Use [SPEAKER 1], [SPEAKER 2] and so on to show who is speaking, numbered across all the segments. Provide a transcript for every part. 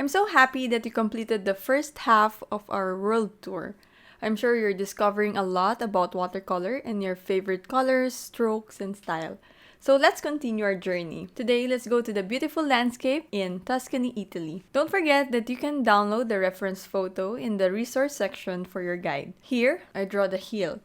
[SPEAKER 1] I'm so happy that you completed the first half of our world tour. I'm sure you're discovering a lot about watercolor and your favorite colors, strokes, and style. So let's continue our journey. Today, let's go to the beautiful landscape in Tuscany, Italy. Don't forget that you can download the reference photo in the resource section for your guide. Here, I draw the hill.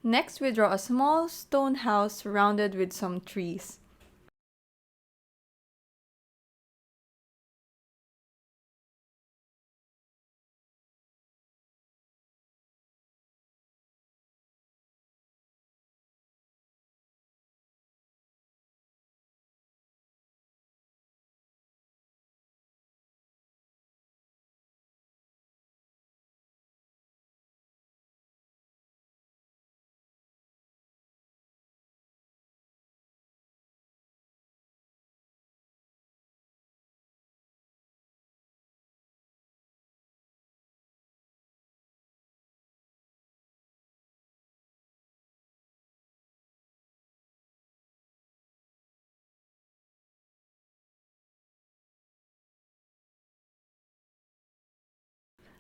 [SPEAKER 1] Next, we draw a small stone house surrounded with some trees.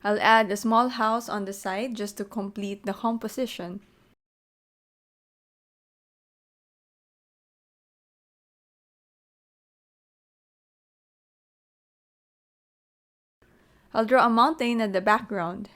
[SPEAKER 1] I'll add a small house on the side just to complete the composition. I'll draw a mountain at the background.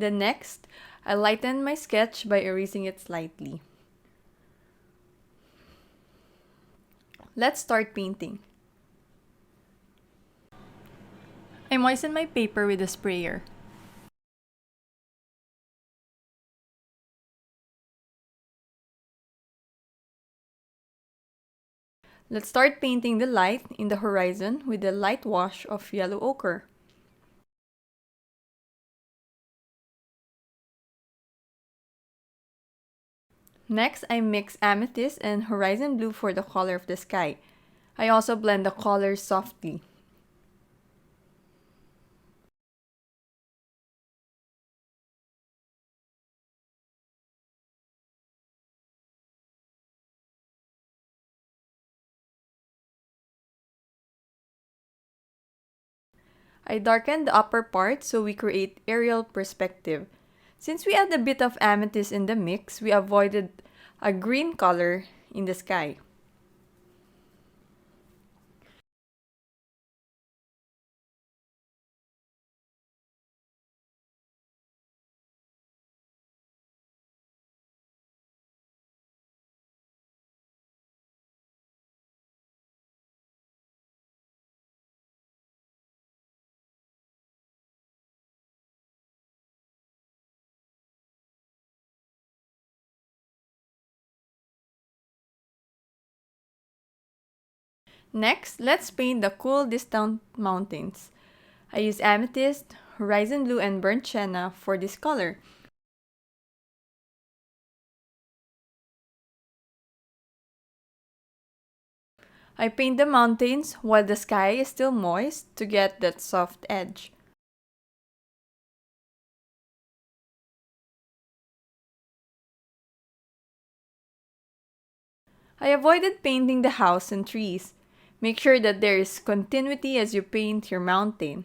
[SPEAKER 1] Then next, I lighten my sketch by erasing it slightly. Let's start painting. I moisten my paper with a sprayer. Let's start painting the light in the horizon with a light wash of yellow ochre. Next, I mix amethyst and horizon blue for the color of the sky. I also blend the colors softly. I darken the upper part so we create aerial perspective. Since we add a bit of amethyst in the mix, we avoided a green color in the sky. Next, let's paint the cool distant mountains. I use amethyst, horizon blue, and burnt sienna for this color. I paint the mountains while the sky is still moist to get that soft edge. I avoided painting the house and trees. Make sure that there is continuity as you paint your mountain.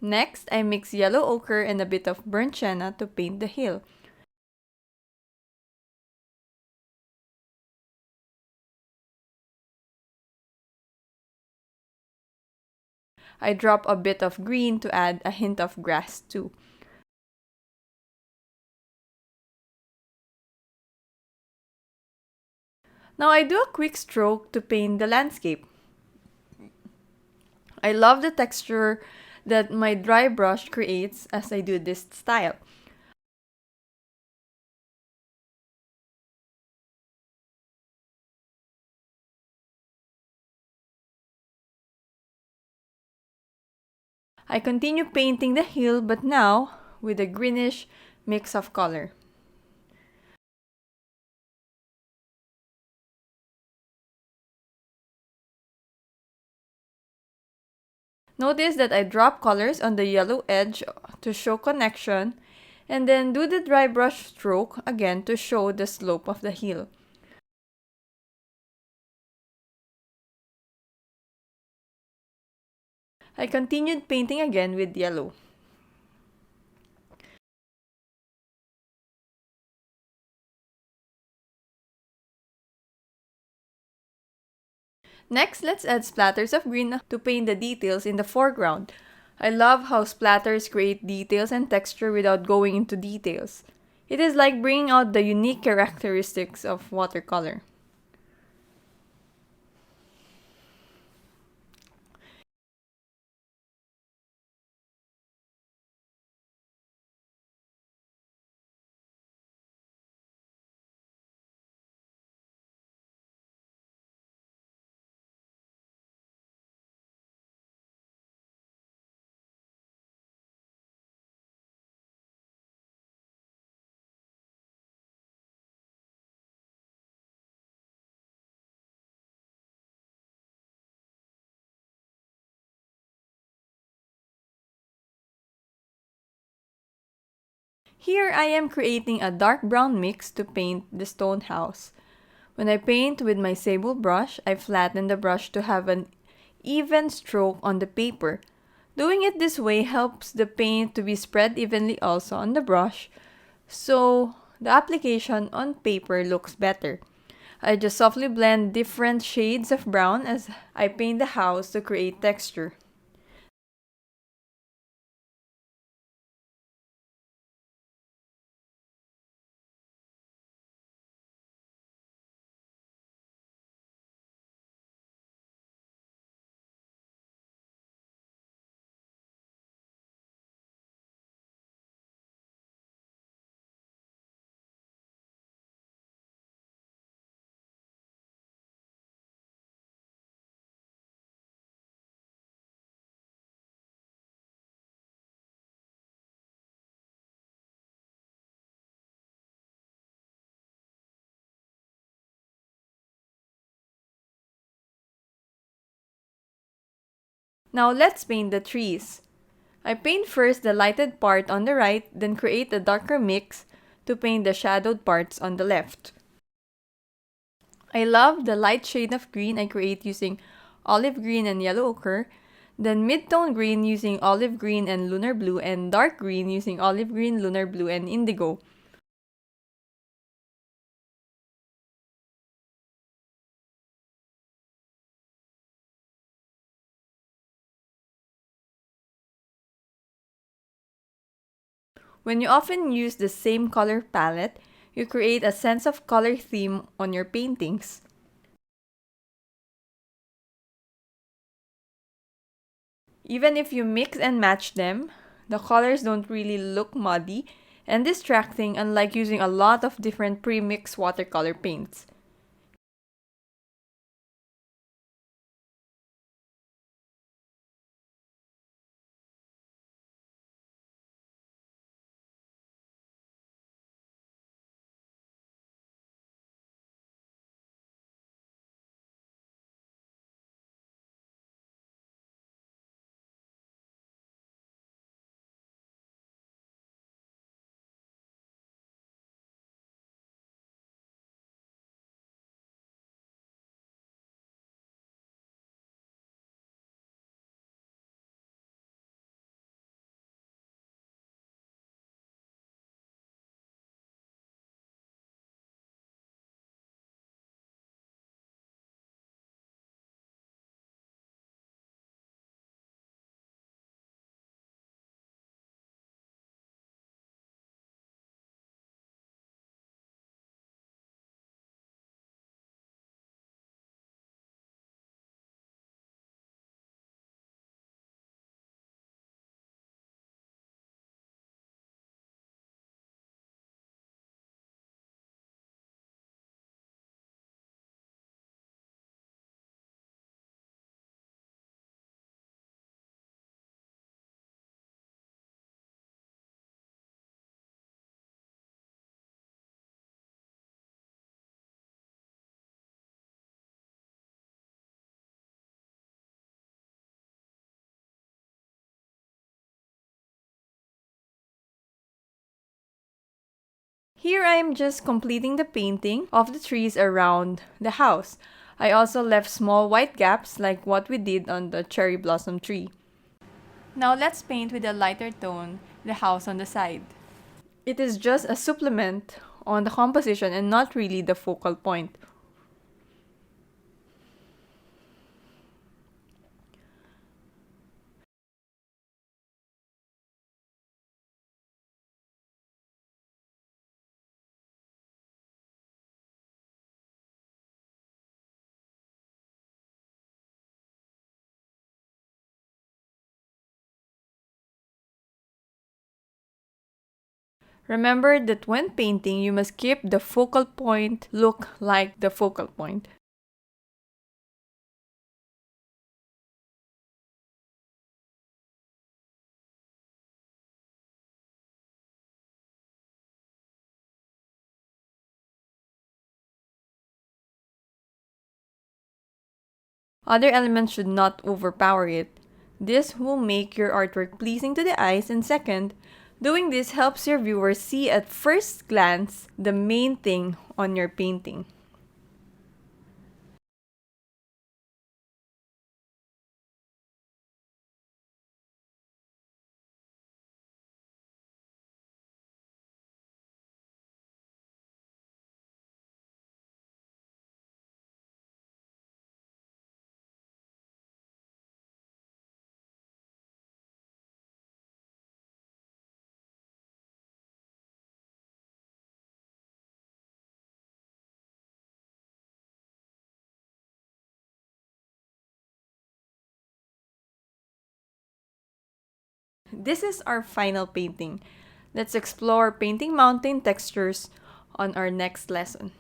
[SPEAKER 1] Next, I mix yellow ochre and a bit of burnt sienna to paint the hill. I drop a bit of green to add a hint of grass too. Now I do a quick stroke to paint the landscape. I love the texture that my dry brush creates as I do this style. I continue painting the hill but now with a greenish mix of color. Notice that I drop colors on the yellow edge to show connection and then do the dry brush stroke again to show the slope of the hill. I continued painting again with yellow. Next, let's add splatters of green to paint the details in the foreground. I love how splatters create details and texture without going into details. It is like bringing out the unique characteristics of watercolor. Here I am creating a dark brown mix to paint the stone house. When I paint with my sable brush, I flatten the brush to have an even stroke on the paper. Doing it this way helps the paint to be spread evenly also on the brush, so the application on paper looks better. I just softly blend different shades of brown as I paint the house to create texture. Now let's paint the trees. I paint first the lighted part on the right, then create a darker mix to paint the shadowed parts on the left. I love the light shade of green I create using olive green and yellow ochre, then mid-tone green using olive green and lunar blue, and dark green using olive green, lunar blue, and indigo. When you often use the same color palette, you create a sense of color theme on your paintings. Even if you mix and match them, the colors don't really look muddy and distracting, unlike using a lot of different pre-mixed watercolor paints. Here I am just completing the painting of the trees around the house. I also left small white gaps like what we did on the cherry blossom tree. Now let's paint with a lighter tone the house on the side. It is just a supplement on the composition and not really the focal point. Remember that when painting, you must keep the focal point look like the focal point. Other elements should not overpower it. This will make your artwork pleasing to the eyes, and second, doing this helps your viewers see at first glance the main thing on your painting. This is our final painting. Let's explore painting mountain textures on our next lesson.